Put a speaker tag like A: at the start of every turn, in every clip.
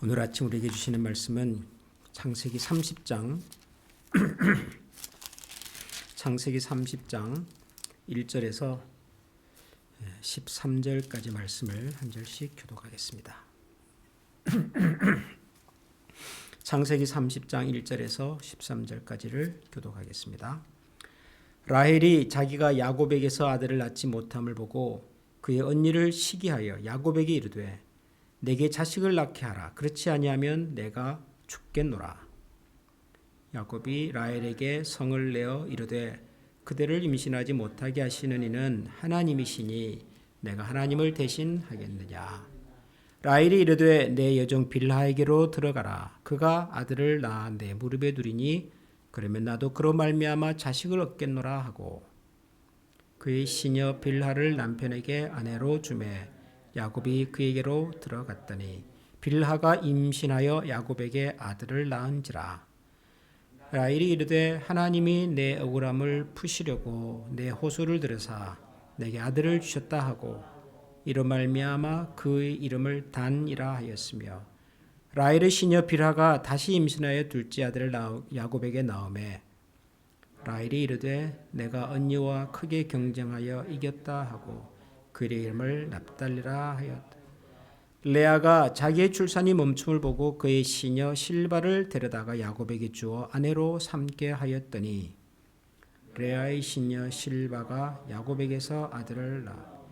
A: 오늘 아침 우리에게 주시는 말씀은 창세기 30장 1절에서 13절까지 말씀을 한 절씩 교독하겠습니다. 창세기 30장 1절에서 13절까지를 교독하겠습니다. 라헬이 자기가 야곱에게서 아들을 낳지 못함을 보고 그의 언니를 시기하여 야곱에게 이르되 내게 자식을 낳게 하라. 그렇지 아니하면 내가 죽겠노라. 야곱이 라헬에게 성을 내어 이르되 그대를 임신하지 못하게 하시는 이는 하나님이시니 내가 하나님을 대신하겠느냐. 라헬이 이르되 내 여종 빌하에게로 들어가라. 그가 아들을 낳아 내 무릎에 두리니 그러면 나도 그로 말미암아 자식을 얻겠노라 하고 그의 시녀 빌하를 남편에게 아내로 주매 야곱이 그에게로 들어갔더니 빌하가 임신하여 야곱에게 아들을 낳은지라. 라헬이 이르되 하나님이 내 억울함을 푸시려고 내 호소를 들으사 내게 아들을 주셨다 하고 이로 말미암아 그의 이름을 단이라 하였으며 라헬의 시녀 빌하가 다시 임신하여 둘째 아들을 야곱에게 낳으매 라헬이 이르되 내가 언니와 크게 경쟁하여 이겼다 하고 그의 이름을 납달리라 하였다. 레아가 자기의 출산이 멈춤을 보고 그의 시녀 실바를 데려다가 야곱에게 주어 아내로 삼게 하였더니 레아의 시녀 실바가 야곱에게서 아들을 낳아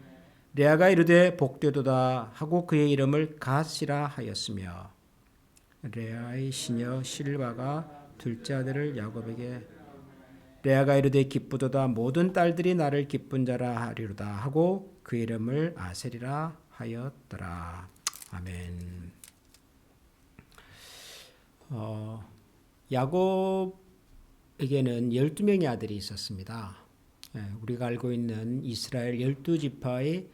A: 레아가 이르되 복되도다 하고 그의 이름을 갓이라 하였으며 레아의 시녀 실바가 둘째 아들을 야곱에게 레아가 이르되 기쁘도다 모든 딸들이 나를 기쁜 자라 하리로다 하고 그 이름을 아셀이라 하였더라. 아멘. 야곱에게는 12명의 아들이 있었습니다. 우리가 알고 있는 이스라엘 12지파의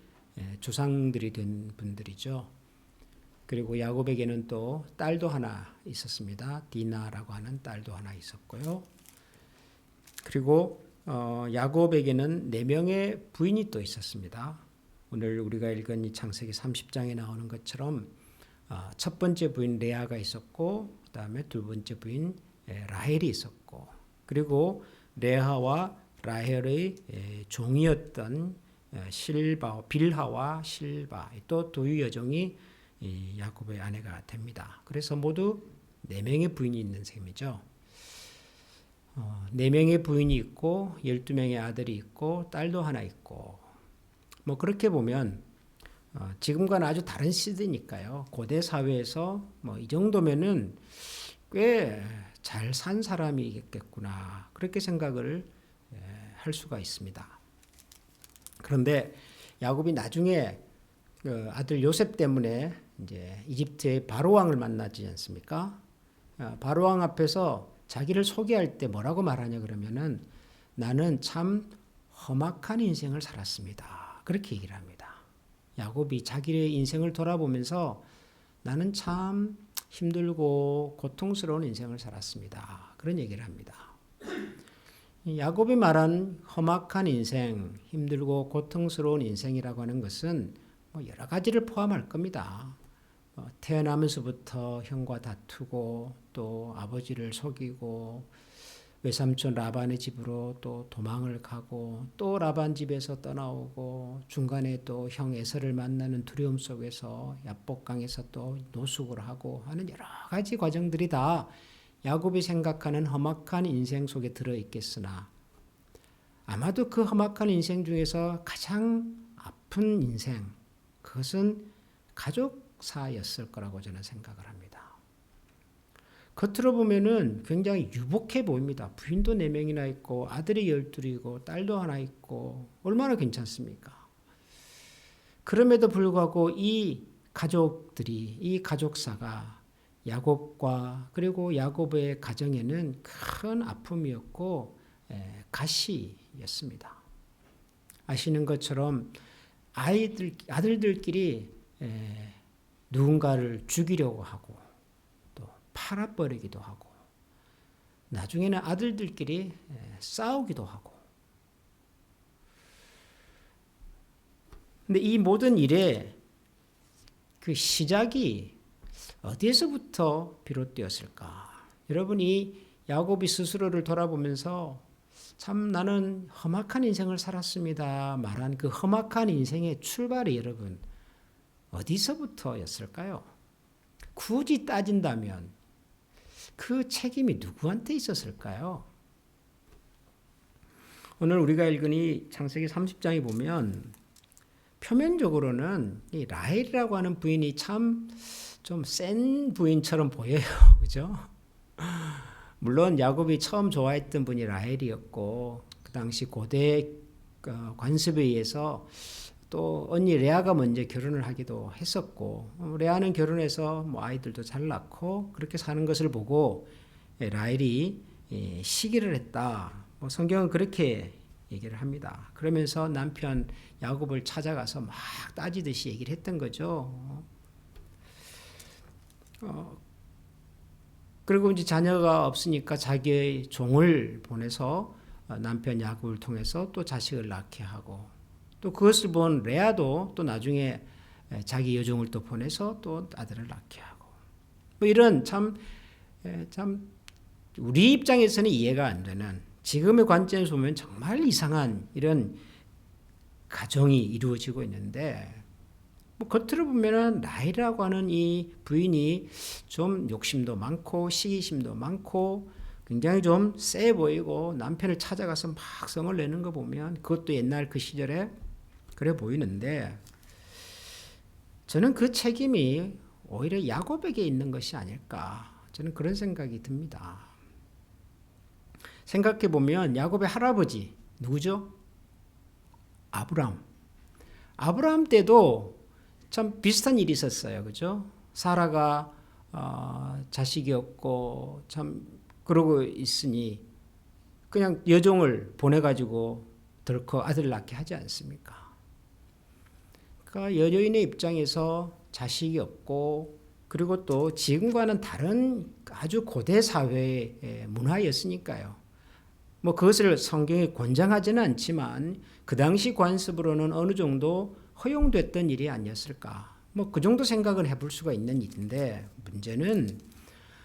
A: 조상들이 된 분들이죠. 그리고 야곱에게는 또 딸도 하나 있었습니다. 디나라고 하는 딸도 하나 있었고요. 그리고 야곱에게는 4명의 부인이 또 있었습니다. 오늘 우리가 읽은 이 창세기 30장에 나오는 것처럼 첫 번째 부인 레아가 있었고 그 다음에 두 번째 부인 라헬이 있었고 그리고 레아와 라헬의 종이었던 빌하와 실바 또 두 여종이 야곱의 아내가 됩니다. 그래서 모두 4명의 부인이 있는 셈이죠. 4명의 부인이 있고 12명의 아들이 있고 딸도 하나 있고 뭐 그렇게 보면 지금과는 아주 다른 시대니까요. 고대 사회에서 뭐 이 정도면은 꽤 잘 산 사람이겠구나 그렇게 생각을 할 수가 있습니다. 그런데 야곱이 나중에 그 아들 요셉 때문에 이제 이집트의 바로왕을 만나지 않습니까? 바로왕 앞에서 자기를 소개할 때 뭐라고 말하냐 그러면은 나는 참 험악한 인생을 살았습니다. 그렇게 얘기를 합니다. 야곱이 자기의 인생을 돌아보면서 나는 참 힘들고 고통스러운 인생을 살았습니다. 그런 얘기를 합니다. 야곱이 말한 험악한 인생, 힘들고 고통스러운 인생이라고 하는 것은 뭐 여러 가지를 포함할 겁니다. 태어나면서부터 형과 다투고 또 아버지를 속이고 외삼촌 라반의 집으로 또 도망을 가고 또 라반 집에서 떠나오고 중간에 또 형 에서를 만나는 두려움 속에서 야복강에서 또 노숙을 하고 하는 여러 가지 과정들이 다 야곱이 생각하는 험악한 인생 속에 들어있겠으나 아마도 그 험악한 인생 중에서 가장 아픈 인생 그것은 가족사였을 거라고 저는 생각을 합니다. 겉으로 보면은 굉장히 유복해 보입니다. 부인도 4명이나 있고 아들이 12이고 딸도 하나 있고 얼마나 괜찮습니까? 그럼에도 불구하고 이 가족들이 이 가족사가 야곱과 그리고 야곱의 가정에는 큰 아픔이었고 가시였습니다. 아시는 것처럼 아들들끼리 누군가를 죽이려고 하고 또 팔아버리기도 하고 나중에는 아들들끼리 싸우기도 하고 근데 이 모든 일의 그 시작이 어디에서부터 비롯되었을까? 여러분이 야곱이 스스로를 돌아보면서 참 나는 험악한 인생을 살았습니다 말한 그 험악한 인생의 출발이 여러분 어디서부터였을까요? 굳이 따진다면 그 책임이 누구한테 있었을까요? 오늘 우리가 읽은 이 창세기 30장에 보면 표면적으로는 이 라헬이라고 하는 부인이 참 좀 센 부인처럼 보여요. 그죠? 물론 야곱이 처음 좋아했던 분이 라헬이었고 그 당시 고대 관습에 의해서 또 언니 레아가 먼저 결혼을 하기도 했었고 레아는 결혼해서 뭐 아이들도 잘 낳고 그렇게 사는 것을 보고 라헬이 시기를 했다. 뭐 성경은 그렇게 얘기를 합니다. 그러면서 남편 야곱을 찾아가서 막 따지듯이 얘기를 했던 거죠. 그리고 이제 자녀가 없으니까 자기의 종을 보내서 남편 야곱을 통해서 또 자식을 낳게 하고 또 그것을 본 레아도 또 나중에 자기 여종을 또 보내서 또 아들을 낳게 하고 뭐 이런 참 우리 입장에서는 이해가 안 되는 지금의 관점에서 보면 정말 이상한 이런 가정이 이루어지고 있는데 뭐 겉으로 보면은 라헬이라고 하는 이 부인이 좀 욕심도 많고 시기심도 많고 굉장히 좀 세 보이고 남편을 찾아가서 막 성을 내는 거 보면 그것도 옛날 그 시절에 그래 보이는데 저는 그 책임이 오히려 야곱에게 있는 것이 아닐까 저는 그런 생각이 듭니다. 생각해 보면 야곱의 할아버지 누구죠? 아브라함 때도 참 비슷한 일이 있었어요. 그죠? 사라가 자식이 없고 참 그러고 있으니 그냥 여종을 보내가지고 덜컥 아들을 낳게 하지 않습니까? 그러니까 여여인의 입장에서 자식이 없고 그리고 또 지금과는 다른 아주 고대 사회의 문화였으니까요. 뭐 그것을 성경이 권장하지는 않지만 그 당시 관습으로는 어느 정도 허용됐던 일이 아니었을까. 뭐 그 정도 생각은 해볼 수가 있는 일인데 문제는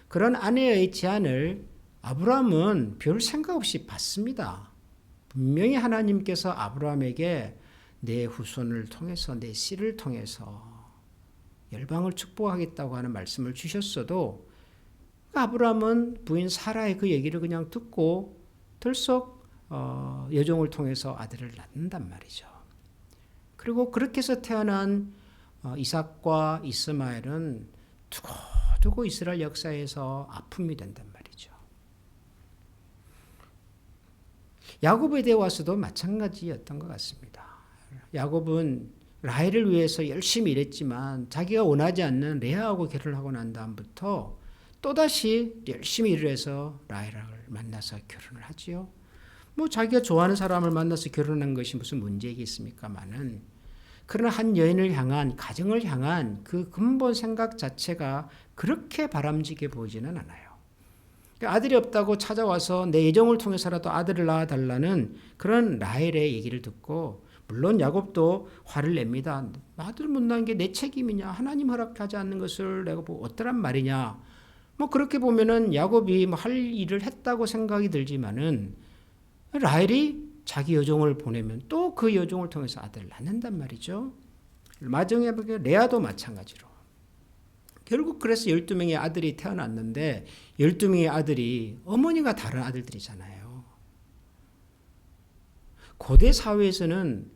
A: 그런 아내의 제안을 아브라함은 별 생각 없이 받습니다. 분명히 하나님께서 아브라함에게 내 후손을 통해서 내 씨를 통해서 열방을 축복하겠다고 하는 말씀을 주셨어도 아브라함은 부인 사라의 그 얘기를 그냥 듣고 들썩 여종을 통해서 아들을 낳는단 말이죠. 그리고 그렇게 해서 태어난 이삭과 이스마엘은 두고두고 이스라엘 역사에서 아픔이 된단 말이죠. 야곱에 대해 와서도 마찬가지였던 것 같습니다. 야곱은 라헬을 위해서 열심히 일했지만 자기가 원하지 않는 레아하고 결혼을 하고 난 다음부터 또다시 열심히 일을 해서 라헬을 만나서 결혼을 하지요. 뭐 자기가 좋아하는 사람을 만나서 결혼한 것이 무슨 문제이겠습니까마는 그러나 한 여인을 향한 가정을 향한 그 근본 생각 자체가 그렇게 바람직해 보이지는 않아요. 아들이 없다고 찾아와서 내 예정을 통해서라도 아들을 낳아달라는 그런 라헬의 얘기를 듣고 물론 야곱도 화를 냅니다. 아들 못 낳은 게 내 책임이냐? 하나님 허락하지 않는 것을 내가 뭐 어떠란 말이냐? 뭐 그렇게 보면은 야곱이 뭐 할 일을 했다고 생각이 들지만은 라헬이 자기 여종을 보내면 또 그 여종을 통해서 아들을 낳는단 말이죠. 마정에 레아도 마찬가지로. 결국 그래서 12명의 아들이 태어났는데 12명의 아들이 어머니가 다른 아들들이잖아요. 고대 사회에서는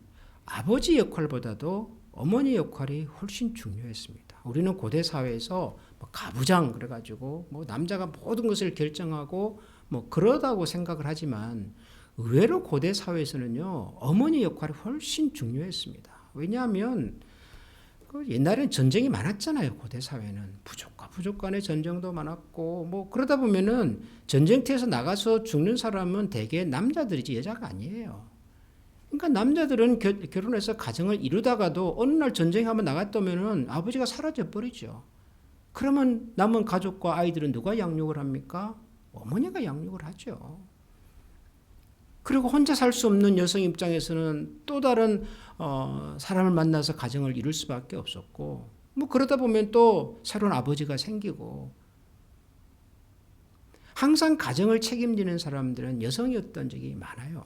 A: 아버지 역할보다도 어머니 역할이 훨씬 중요했습니다. 우리는 고대 사회에서 뭐 가부장 그래가지고 뭐 남자가 모든 것을 결정하고 뭐 그러다고 생각을 하지만 의외로 고대 사회에서는요 어머니 역할이 훨씬 중요했습니다. 왜냐하면 옛날에는 전쟁이 많았잖아요. 고대 사회는 부족과 부족 간의 전쟁도 많았고 뭐 그러다 보면은 전쟁터에서 나가서 죽는 사람은 대개 남자들이지 여자가 아니에요. 그러니까 남자들은 결혼해서 가정을 이루다가도 어느 날 전쟁에 한번 나갔다면은 아버지가 사라져 버리죠. 그러면 남은 가족과 아이들은 누가 양육을 합니까? 어머니가 양육을 하죠. 그리고 혼자 살 수 없는 여성 입장에서는 또 다른 사람을 만나서 가정을 이룰 수밖에 없었고 뭐 그러다 보면 또 새로운 아버지가 생기고, 항상 가정을 책임지는 사람들은 여성이었던 적이 많아요.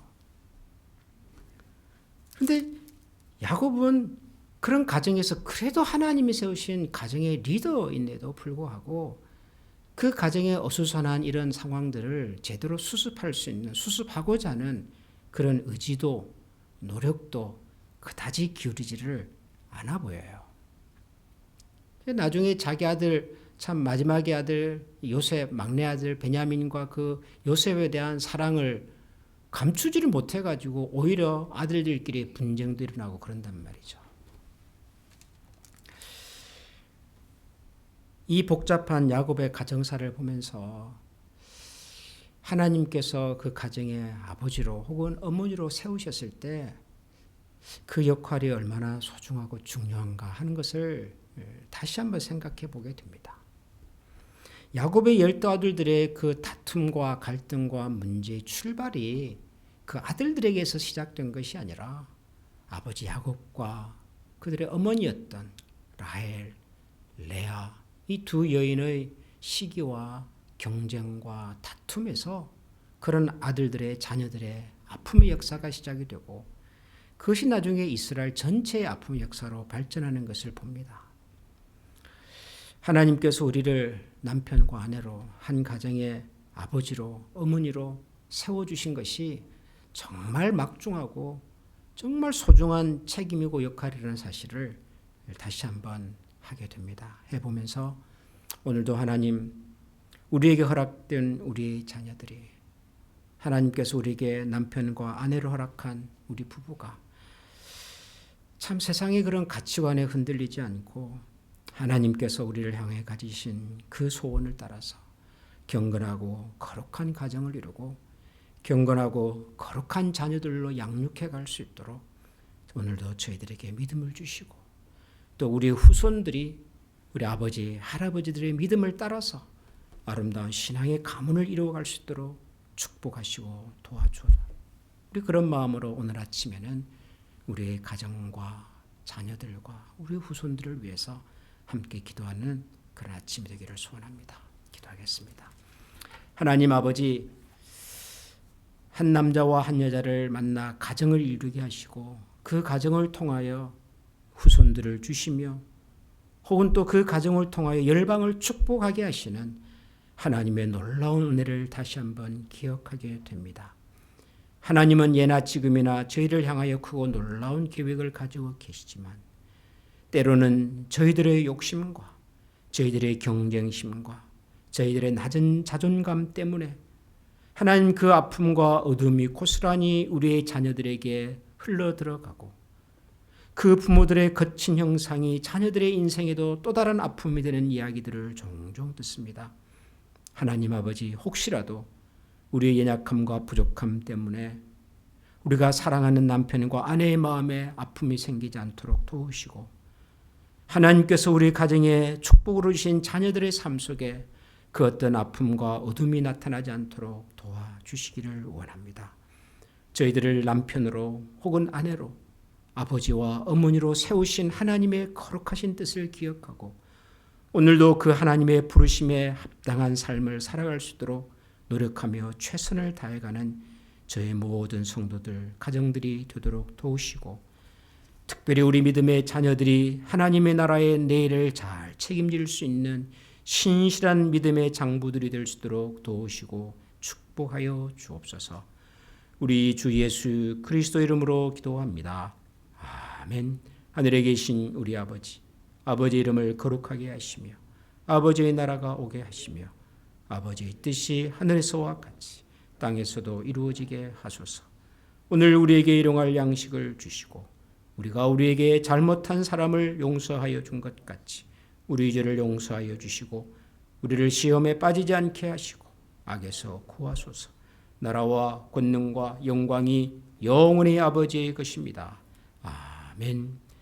A: 그런데 야곱은 그런 가정에서 그래도 하나님이 세우신 가정의 리더인데도 불구하고 그 가정의 어수선한 이런 상황들을 제대로 수습할 수 있는, 수습하고자 하는 그런 의지도 노력도 그다지 기울이지를 않아 보여요. 나중에 자기 아들, 참 마지막의 아들 요셉, 막내 아들 베냐민과 그 요셉에 대한 사랑을 감추지를 못해가지고 오히려 아들들끼리 분쟁도 일어나고 그런단 말이죠. 이 복잡한 야곱의 가정사를 보면서 하나님께서 그 가정의 아버지로 혹은 어머니로 세우셨을 때 그 역할이 얼마나 소중하고 중요한가 하는 것을 다시 한번 생각해 보게 됩니다. 야곱의 12 아들들의 그 다툼과 갈등과 문제의 출발이 그 아들들에게서 시작된 것이 아니라 아버지 야곱과 그들의 어머니였던 라헬, 레아, 이 두 여인의 시기와 경쟁과 다툼에서 그런 아들들의 자녀들의 아픔의 역사가 시작이 되고, 그것이 나중에 이스라엘 전체의 아픔의 역사로 발전하는 것을 봅니다. 하나님께서 우리를 남편과 아내로, 한 가정의 아버지로, 어머니로 세워주신 것이 정말 막중하고 정말 소중한 책임이고 역할이라는 사실을 다시 한번 하게 됩니다. 해보면서 오늘도 하나님, 우리에게 허락된 우리 자녀들이, 하나님께서 우리에게 남편과 아내로 허락한 우리 부부가 참 세상의 그런 가치관에 흔들리지 않고 하나님께서 우리를 향해 가지신 그 소원을 따라서 경건하고 거룩한 가정을 이루고 경건하고 거룩한 자녀들로 양육해 갈 수 있도록 오늘도 저희들에게 믿음을 주시고, 또 우리 후손들이 우리 아버지, 할아버지들의 믿음을 따라서 아름다운 신앙의 가문을 이루어갈 수 있도록 축복하시고 도와주라. 우리 그런 마음으로 오늘 아침에는 우리의 가정과 자녀들과 우리 후손들을 위해서 함께 기도하는 그런 아침이 되기를 소원합니다. 기도하겠습니다. 하나님 아버지, 한 남자와 한 여자를 만나 가정을 이루게 하시고 그 가정을 통하여 후손들을 주시며 혹은 또 그 가정을 통하여 열방을 축복하게 하시는 하나님의 놀라운 은혜를 다시 한번 기억하게 됩니다. 하나님은 예나 지금이나 저희를 향하여 크고 놀라운 계획을 가지고 계시지만 때로는 저희들의 욕심과 저희들의 경쟁심과 저희들의 낮은 자존감 때문에 하나님 그 아픔과 어둠이 고스란히 우리의 자녀들에게 흘러들어가고 그 부모들의 거친 형상이 자녀들의 인생에도 또 다른 아픔이 되는 이야기들을 종종 듣습니다. 하나님 아버지, 혹시라도 우리의 연약함과 부족함 때문에 우리가 사랑하는 남편과 아내의 마음에 아픔이 생기지 않도록 도우시고, 하나님께서 우리 가정에 축복으로 주신 자녀들의 삶 속에 그 어떤 아픔과 어둠이 나타나지 않도록 도와주시기를 원합니다. 저희들을 남편으로 혹은 아내로, 아버지와 어머니로 세우신 하나님의 거룩하신 뜻을 기억하고 오늘도 그 하나님의 부르심에 합당한 삶을 살아갈 수 있도록 노력하며 최선을 다해가는 저의 모든 성도들, 가정들이 되도록 도우시고, 특별히 우리 믿음의 자녀들이 하나님의 나라의 내일을 잘 책임질 수 있는 신실한 믿음의 장부들이 될 수 있도록 도우시고 축복하여 주옵소서. 우리 주 예수 그리스도 이름으로 기도합니다. 아멘. 하늘에 계신 우리 아버지, 아버지의 이름을 거룩하게 하시며 아버지의 나라가 오게 하시며 아버지의 뜻이 하늘에서와 같이 땅에서도 이루어지게 하소서. 오늘 우리에게 일용할 양식을 주시고 우리가 우리에게 잘못한 사람을 용서하여 준 것 같이 우리 죄를 용서하여 주시고 우리를 시험에 빠지지 않게 하시고 악에서 구하소서. 나라와 권능과 영광이 영원히 아버지의 것입니다. 아멘.